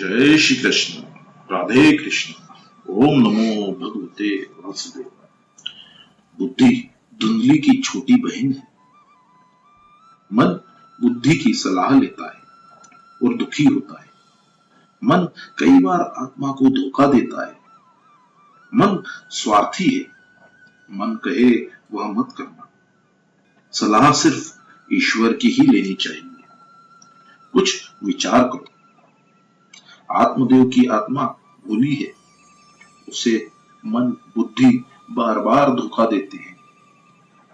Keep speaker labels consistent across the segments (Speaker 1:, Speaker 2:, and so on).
Speaker 1: जय श्री कृष्ण। राधे कृष्ण। ओम नमो भगवते वासुदेवाय। बुद्धि धुंधली की छोटी बहन है। मन बुद्धि की सलाह लेता है और दुखी होता है। मन कई बार आत्मा को धोखा देता है। मन स्वार्थी है। मन कहे वह मत करना। सलाह सिर्फ ईश्वर की ही लेनी चाहिए। कुछ विचार करो। आत्मदेव की आत्मा भूली है। उसे मन बुद्धि बार बार धोखा देते हैं।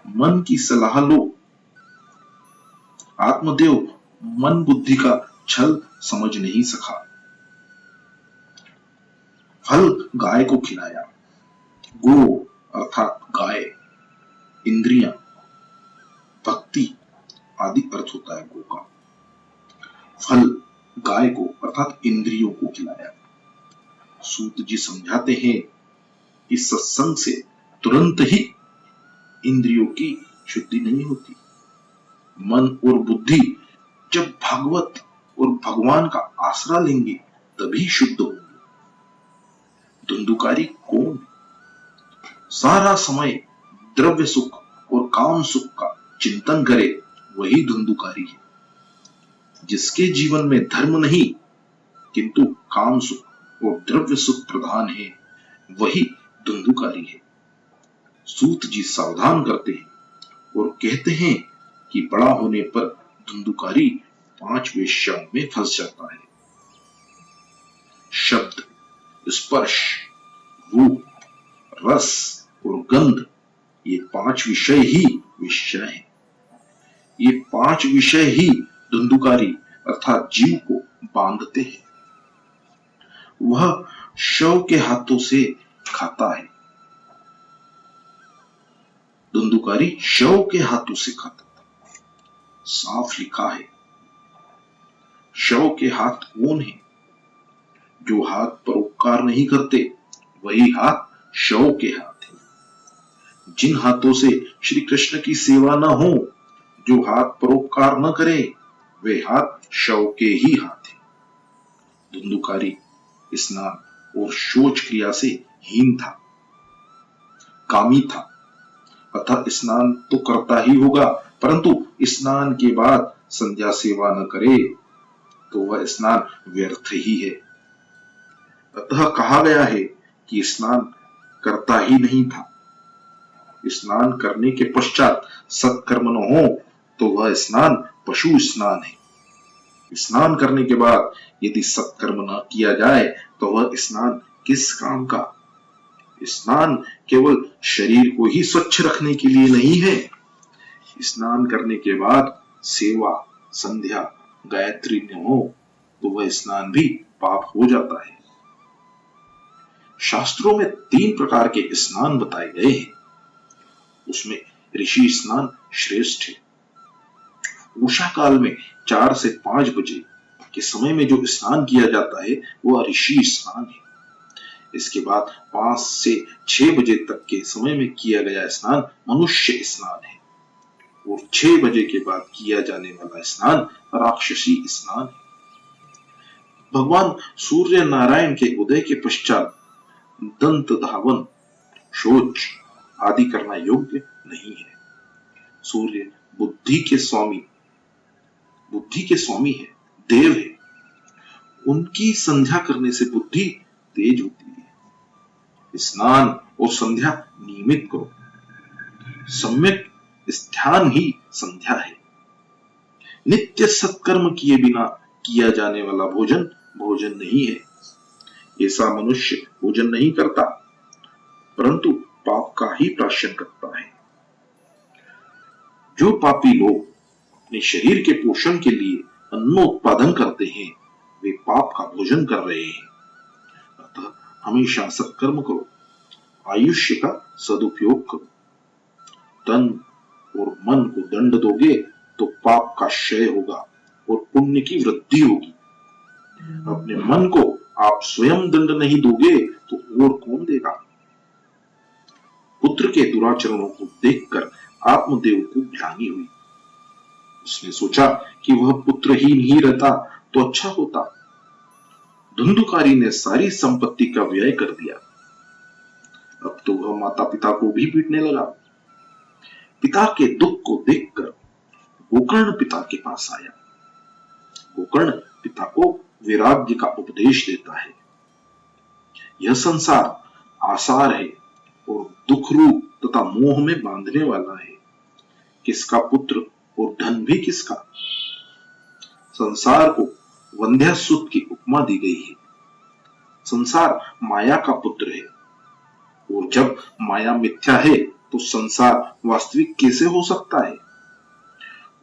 Speaker 1: मन की सलाह लो। आत्मदेव मन बुद्धि का छल समझ नहीं सका। फल गाय को खिलाया। गो अर्थात गाय, इंद्रियां, भक्ति आदि अर्थ होता है गो का। फल गाय को अर्थात इंद्रियों को खिलाया। सूत जी समझाते हैं कि सत्संग से तुरंत ही इंद्रियों की शुद्धि नहीं होती। मन और बुद्धि जब भागवत और भगवान का आसरा लेंगे तभी शुद्ध होंगे। धुंधुकारी कौन? सारा समय द्रव्य सुख और काम सुख का चिंतन करे वही धुंधुकारी है। जिसके जीवन में धर्म नहीं किंतु काम सुख और द्रव्य सुख प्रधान है वही धुंधुकारी है। सूत जी सावधान करते हैं और कहते हैं कि बड़ा होने पर धुंधुकारी 5 वेश्याओं में फंस जाता है। शब्द, स्पर्श, रूप, रस और गंध, ये 5 विषय ही विषय हैं। ये 5 विषय ही धुंधुकारी अर्थात जीव को बांधते हैं। वह शव के हाथों से खाता है। धुंधुकारी शव के हाथों से खाता था। साफ लिखा है। शव के हाथ कौन है? जो हाथ परोपकार नहीं करते वही हाथ शव के हाथ है। जिन हाथों से श्री कृष्ण की सेवा न हो, जो हाथ परोपकार न करे, वे हाथ शव के ही हाथ है। धुंधुकारी स्नान और शौच क्रिया से हीन था, कामी था। अतः स्नान तो करता ही होगा, परंतु स्नान के बाद संध्या सेवा न करे तो वह स्नान व्यर्थ ही है। अतः कहा गया है कि स्नान करता ही नहीं था। स्नान करने के पश्चात सत्कर्म न हो तो वह स्नान पशु स्नान है। स्नान करने के बाद यदि सत्कर्म न किया जाए तो वह स्नान किस काम का? स्नान केवल शरीर को ही स्वच्छ रखने के लिए नहीं है। स्नान करने के बाद सेवा, संध्या, गायत्री न हो तो वह स्नान भी पाप हो जाता है। शास्त्रों में 3 प्रकार के स्नान बताए गए हैं। उसमें ऋषि स्नान श्रेष्ठ है। उषा काल में 4 से 5 बजे के समय में जो स्नान किया जाता है वह ऋषि स्नान है। इसके बाद 5 से 6 बजे तक के समय में किया गया स्नान मनुष्य स्नान है और 6 बजे के बाद किया जाने वाला स्नान राक्षसी स्नान है। भगवान सूर्य नारायण के उदय के पश्चात दंत धावन, शौच आदि करना योग्य नहीं है। सूर्य बुद्धि के स्वामी है, देव है। उनकी संध्या करने से बुद्धि तेज होती है। स्नान और संध्या नियमित करो। सम्यक ध्यान ही संध्या है। नित्य सत्कर्म किए बिना किया जाने वाला भोजन भोजन नहीं है। ऐसा मनुष्य भोजन नहीं करता परंतु पाप का ही प्राशन करता है। जो पापी लोग अपने शरीर के पोषण के लिए अन्नोत्पादन करते हैं वे पाप का भोजन कर रहे हैं। अतः हमेशा सत्कर्म करो, आयुष्य का सदुपयोग करो। तन और मन को दंड दोगे तो पाप का क्षय होगा और पुण्य की वृद्धि होगी। अपने मन को आप स्वयं दंड नहीं दोगे तो और कौन देगा? पुत्र के दुराचरणों को देखकर आत्मदेव को ग्लानि हुई। उसने सोचा कि वह पुत्रहीन ही रहता तो अच्छा होता। धुंधुकारी ने सारी संपत्ति का व्यय कर दिया। अब तो वह माता पिता को भी पीटने लगा। पिता के दुख को देखकर गोकर्ण पिता के पास आया। गोकर्ण पिता को वैराग्य का उपदेश देता है। यह संसार आसार है और दुख रूप तथा मोह में बांधने वाला है। किसका पुत्र और धन भी किसका। संसार को वंध्यासुत की उपमा दी गई है। संसार माया का पुत्र है और जब माया मिथ्या है तो संसार वास्तविक कैसे हो सकता है।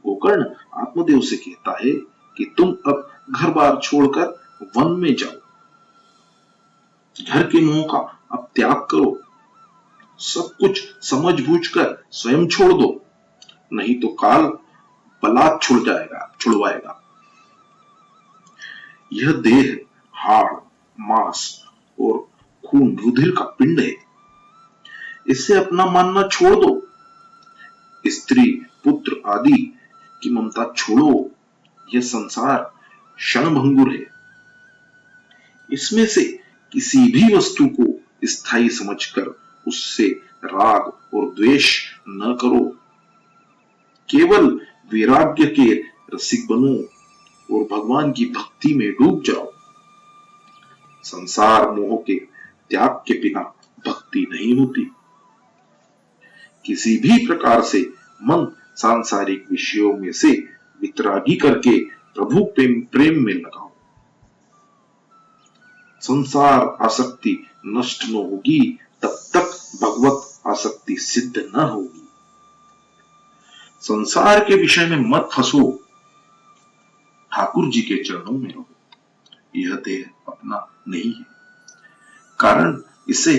Speaker 1: गोकर्ण आत्मदेव से कहता है कि तुम अब घर बार छोड़कर वन में जाओ। घर के मोह का अब त्याग करो। सब कुछ समझ बूझ कर स्वयं छोड़ दो, नहीं तो काल बलात् छुड़वाएगा। यह देह हाड़ मांस और खून रुधिर का पिंड है। इसे अपना मानना छोड़ दो। स्त्री पुत्र आदि की ममता छोड़ो। यह संसार क्षणभंगुर है। इसमें से किसी भी वस्तु को स्थायी समझकर उससे राग और द्वेष न करो। केवल वैराग्य के रसिक बनो और भगवान की भक्ति में डूब जाओ। संसार मोह के त्याग के बिना भक्ति नहीं होती। किसी भी प्रकार से मन सांसारिक विषयों में से वितरागी करके प्रभु प्रेम में लगाओ। संसार आसक्ति नष्ट न होगी तब तक भगवत आसक्ति सिद्ध न होगी। संसार के विषय में मत फंसो, ठाकुर जी के चरणों में रहो। यह देह अपना नहीं है, कारण इसे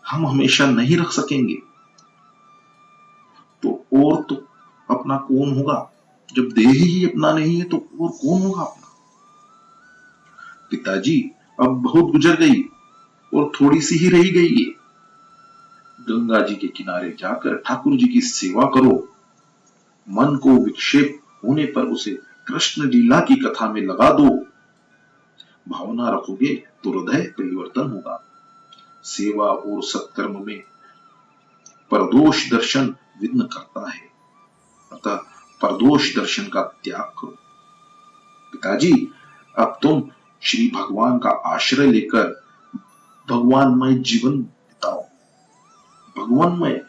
Speaker 1: हम हमेशा नहीं रख सकेंगे। तो अपना कौन होगा। जब देह ही अपना नहीं है तो और कौन होगा अपना। पिताजी अब बहुत गुजर गई और थोड़ी सी ही रही गई है। गंगा जी के किनारे जाकर ठाकुर जी की सेवा करो। मन को विक्षेप होने पर उसे कृष्ण लीला की कथा में लगा दो। भावना रखोगे तो हृदय परिवर्तन होगा। सेवा और सत्कर्म में परदोष दर्शन विघ्न करता है, अतः परदोष दर्शन का त्याग करो। पिताजी अब तुम श्री भगवान का आश्रय लेकर भगवानमय जीवन बिताओ। भगवानमय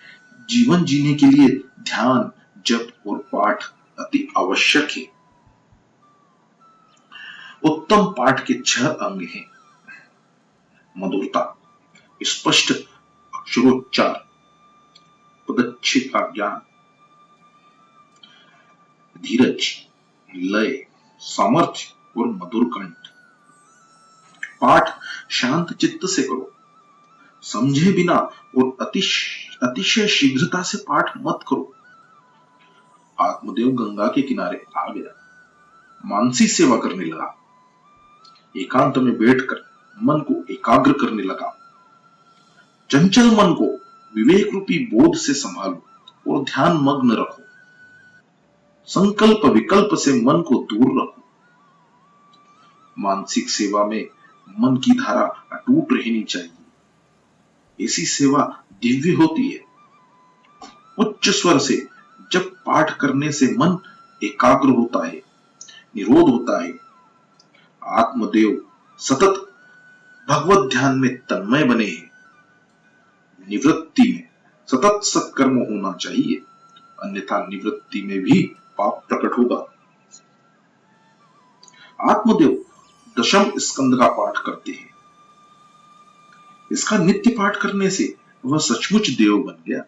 Speaker 1: जीवन जीने के लिए ध्यान जप और पाठ अति आवश्यक है। उत्तम पाठ के 6 अंग हैं। मधुरता, स्पष्ट अक्षरोच्चार, पदच्छेद का ज्ञान, धीरज, लय, सामर्थ्य और मधुर कंठ। पाठ शांत चित्त से करो। समझे बिना और अतिशय शीघ्रता से पाठ मत करो। आत्मदेव गंगा के किनारे आ गया। मानसी सेवा करने लगा। एकांत में बैठकर मन को एकाग्र करने लगा। चंचल मन को विवेक रूपी बोध से संभालो और ध्यान मग्न रखो। संकल्प विकल्प से मन को दूर रखो। मानसिक सेवा में मन की धारा अटूट रहनी चाहिए। ऐसी सेवा दिव्य होती है। उच्च स्वर से जब पाठ करने से मन एकाग्र होता है, निरोध होता है। आत्मदेव सतत भगवत ध्यान में तन्मय बने हैं। निवृत्ति में सतत सत्कर्म होना चाहिए, अन्यथा निवृत्ति में भी पाप प्रकट होगा। आत्मदेव दशम स्कंद का पाठ करते हैं। इसका नित्य पाठ करने से वह सचमुच देव बन गया।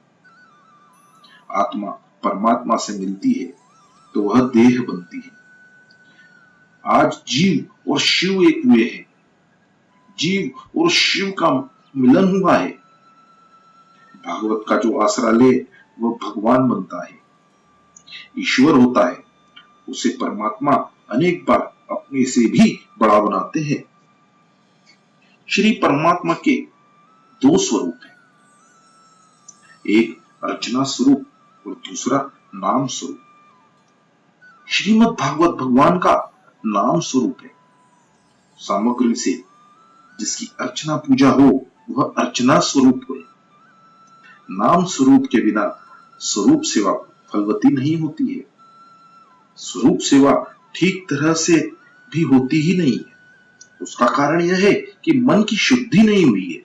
Speaker 1: आत्मा परमात्मा से मिलती है तो वह देह बनती है। आज जीव और शिव एक हुए हैं। जीव और शिव का मिलन हुआ है। भागवत का जो आसरा ले वह भगवान बनता है, ईश्वर होता है। उसे परमात्मा अनेक बार अपने से भी बड़ा बनाते हैं। श्री परमात्मा के 2 स्वरूप हैं, एक रचना स्वरूप और दूसरा नाम स्वरूप। श्रीमद् भागवत भगवान का नाम स्वरूप है। सामग्री से जिसकी अर्चना पूजा हो वह अर्चना स्वरूप हो। नाम स्वरूप के बिना स्वरूप सेवा फलवती नहीं होती है। स्वरूप सेवा ठीक तरह से भी होती ही नहीं है। उसका कारण यह है कि मन की शुद्धि नहीं हुई है।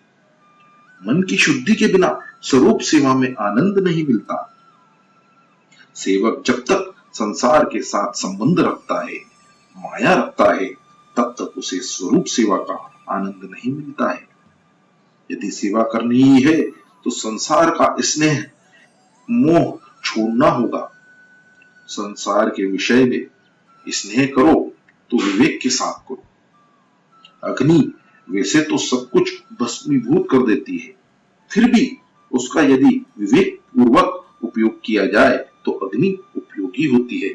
Speaker 1: मन की शुद्धि के बिना स्वरूप सेवा में आनंद नहीं मिलता। सेवक जब तक संसार के साथ संबंध रखता है, माया रखता है, तब तक उसे स्वरूप सेवा का आनंद नहीं मिलता है। यदि सेवा करनी ही है तो संसार का स्नेह मोह छोड़ना होगा। संसार के विषय में स्नेह करो तो विवेक के साथ करो। अग्नि वैसे तो सब कुछ भस्मीभूत कर देती है, फिर भी उसका यदि विवेक पूर्वक उपयोग किया जाए तो अग्नि उपयोगी होती है।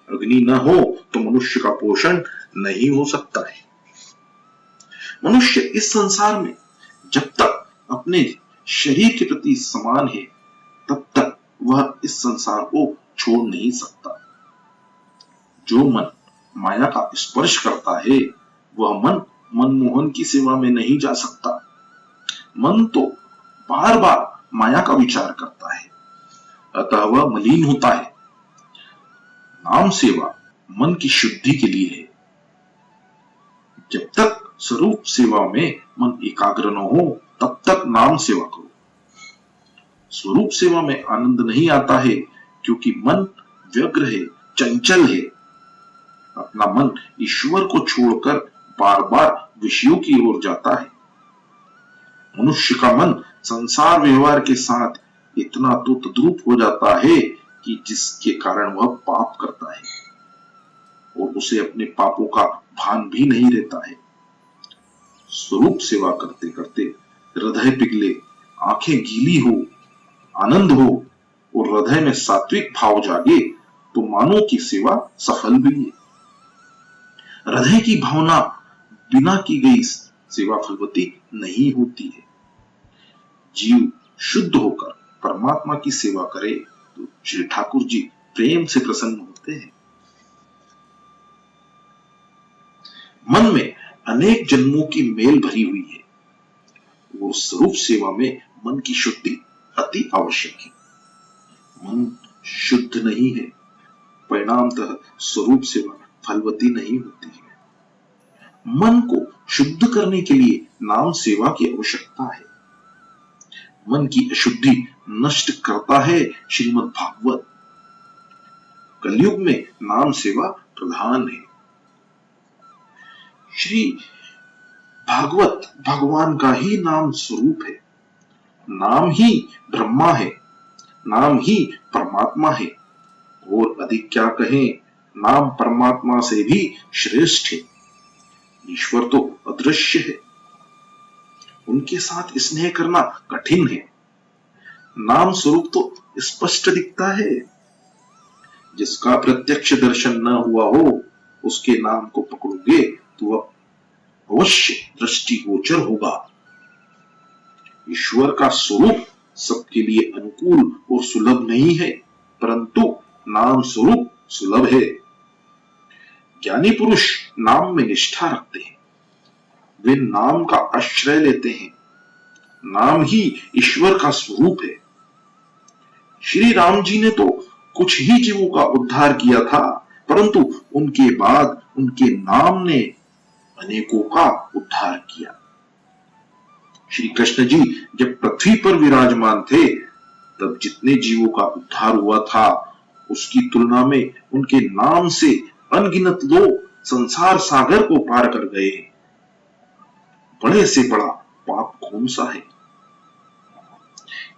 Speaker 1: अग्नि न हो तो मनुष्य का पोषण नहीं हो सकता है। मनुष्य इस संसार में जब तक अपने शरीर के प्रति समान है, तब तक वह इस संसार को छोड़ नहीं सकता। जो मन माया का स्पर्श करता है, वह मन मनमोहन की सेवा में नहीं जा सकता। मन तो बार बार माया का विचार करता है, अतः वह मलिन होता है। नाम सेवा मन की शुद्धि के लिए है। जब तक स्वरूप सेवा में मन एकाग्र न हो, तब तक नाम सेवा करो। स्वरूप सेवा में आनंद नहीं आता है क्योंकि मन व्यग्र है, चंचल है। अपना मन ईश्वर को छोड़कर बार बार विषयों की ओर जाता है। मनुष्य का मन संसार व्यवहार के साथ इतना तो तद्रूप हो जाता है कि जिसके कारण वह पाप करता है और उसे अपने पापों का भान भी नहीं रहता है। स्वरूप सेवा करते करते हृदय पिघले, आंखें गीली हो, आनंद हो और हृदय में सात्विक भाव जागे तो मानो की सेवा सफल भी है। हृदय की भावना बिना की गई सेवा फलवती नहीं होती है। जीव शुद्ध होकर परमात्मा की सेवा करे तो श्री ठाकुर जी प्रेम से प्रसन्न होते हैं। मन में अनेक जन्मों की मेल भरी हुई है, वो स्वरूप सेवा में मन की शुद्धि अति आवश्यक है। मन शुद्ध नहीं है, परिणामतः स्वरूप सेवा फलवती नहीं होती है। मन को शुद्ध करने के लिए नाम सेवा की आवश्यकता है। मन की अशुद्धि नष्ट करता है श्रीमद् भागवत। कलयुग में नाम सेवा प्रधान है। श्री भागवत भगवान का ही नाम स्वरूप है। नाम ही ब्रह्मा है, नाम ही परमात्मा है और अधिक क्या कहें, नाम परमात्मा से भी श्रेष्ठ है। ईश्वर तो अदृश्य है, उनके साथ स्नेह करना कठिन है। नाम स्वरूप तो स्पष्ट दिखता है। जिसका प्रत्यक्ष दर्शन न हुआ हो, उसके नाम को पकड़ोगे तो वह अवश्य दृष्टिगोचर होगा। ईश्वर का स्वरूप सबके लिए अनुकूल और सुलभ नहीं है, परंतु नाम स्वरूप सुलभ है। ज्ञानी पुरुष नाम में निष्ठा रखते हैं, वे नाम का आश्रय लेते हैं। नाम ही ईश्वर का स्वरूप है। श्री राम जी ने तो कुछ ही जीवों का उद्धार किया था, परंतु उनके बाद उनके नाम ने अनेकों का उद्धार किया। श्री कृष्ण जी जब पृथ्वी पर विराजमान थे, तब जितने जीवों का उद्धार हुआ था, उसकी तुलना में उनके नाम से अनगिनत लोग संसार सागर को पार कर गए। बड़े से बड़ा पाप कौन सा है?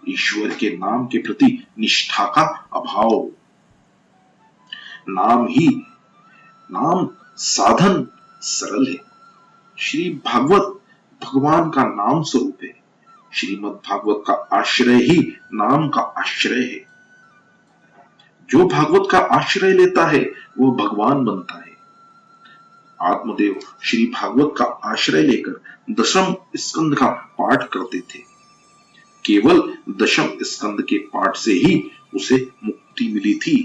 Speaker 1: ईश्वर के नाम के प्रति निष्ठा का अभाव। नाम साधन सरल है। श्री भागवत भगवान का नाम स्वरूप है। श्रीमद् भागवत का आश्रय ही नाम का आश्रय है। जो भागवत का आश्रय लेता है वो भगवान बनता है। आत्मदेव श्री भागवत का आश्रय लेकर दशम स्कंद का पाठ करते थे। केवल दशम स्कंद के पाठ से ही उसे मुक्ति मिली थी।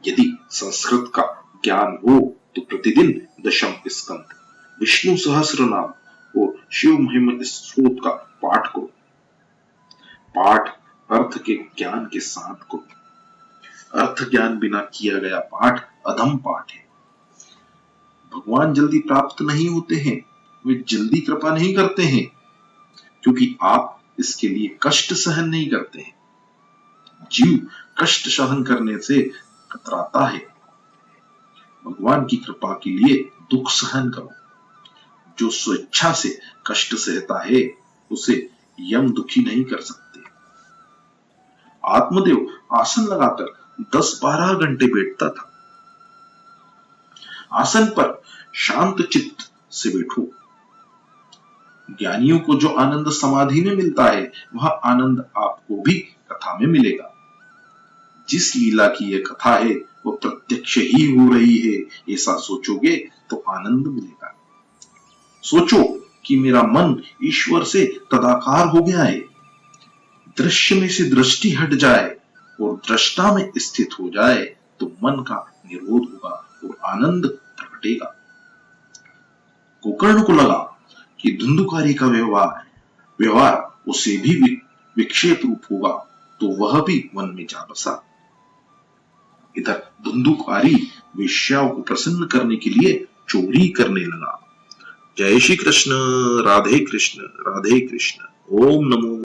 Speaker 1: यदि संस्कृत का ज्ञान हो तो प्रतिदिन दशम स्कंद विष्णु सहस्र नाम और शिव महिमा स्त्रोत का पाठ करो। पाठ अर्थ के ज्ञान के साथ को, अर्थ ज्ञान बिना किया गया पाठ अधम पाठ है। भगवान जल्दी प्राप्त नहीं होते हैं, वे जल्दी कृपा नहीं करते हैं, क्योंकि आप इसके लिए कष्ट सहन नहीं करते हैं। जीव कष्ट सहन करने से कतराता है। भगवान की कृपा के लिए दुख सहन करो। जो स्वेच्छा से कष्ट सहता है उसे यम दुखी नहीं कर सकते। आत्मदेव आसन लगाकर 10-12 घंटे बैठता था। आसन पर शांत चित्त से बैठो। ज्ञानियों को जो आनंद समाधि में मिलता है वह आनंद आपको भी कथा में मिलेगा। जिस लीला की यह कथा है वो प्रत्यक्ष ही हो रही है, ऐसा सोचोगे तो आनंद मिलेगा। सोचो कि मेरा मन ईश्वर से तदाकार हो गया है। दृश्य में से दृष्टि हट जाए और दृष्टा में स्थित हो जाए तो मन का निरोध होगा और आनंद प्रकटेगा। गोकर्ण को लगा कि धुंधुकारी का व्यवहार उसे भी विक्षेप रूप होगा, तो वह भी वन में जा बसा। इधर धुंधुकारी वेश्याओं को प्रसन्न करने के लिए चोरी करने लगा। जय श्री कृष्ण। राधे कृष्ण। राधे कृष्ण। ओम नमो